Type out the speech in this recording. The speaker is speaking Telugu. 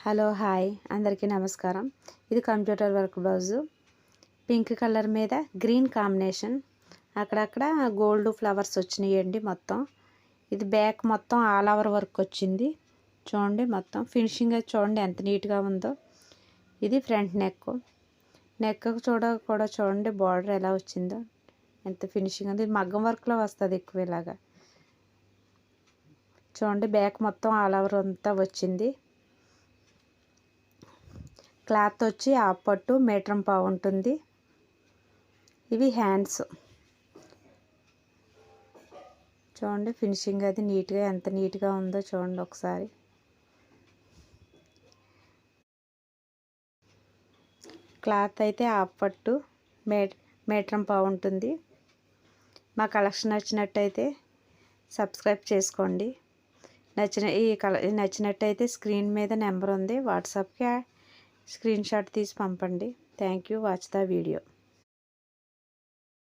హలో హాయ్ అందరికీ నమస్కారం. ఇది computer work blouse. Pink colour మీద గ్రీన్ కాంబినేషన్, అక్కడక్కడ గోల్డ్ ఫ్లవర్స్ వచ్చినాయండి. మొత్తం ఇది బ్యాక్ మొత్తం ఆల్ ఓవర్ వర్క్ వచ్చింది. చూడండి మొత్తం ఫినిషింగ్ అయితే చూడండి ఎంత నీట్గా ఉందో. ఇది ఫ్రంట్ నెక్ కూడా చూడండి బార్డర్ ఎలా వచ్చిందో, ఎంత ఫినిషింగ్ ఉంది. ఇది మగ్గం వర్క్లో వస్తుంది ఎక్కువ. ఇలాగా చూడండి బ్యాక్ మొత్తం ఆల్ ఓవర్ అంతా వచ్చింది. క్లాత్ వచ్చి హాఫ్ పట్టు మీటర్ పావు ఉంటుంది. ఇవి హ్యాండ్స్ చూడండి ఫినిషింగ్ అది నీట్గా ఎంత నీట్గా ఉందో చూడండి ఒకసారి. క్లాత్ అయితే హాఫ్ పట్టు మీటర్ పావు ఉంటుంది. మా కలెక్షన్ నచ్చినట్టయితే సబ్స్క్రైబ్ చేసుకోండి. నచ్చినట్టయితే స్క్రీన్ మీద నెంబర్ ఉంది, వాట్సాప్కి స్క్రీన్ షాట్ తీసి పంపండి. Thank you. Watch the video.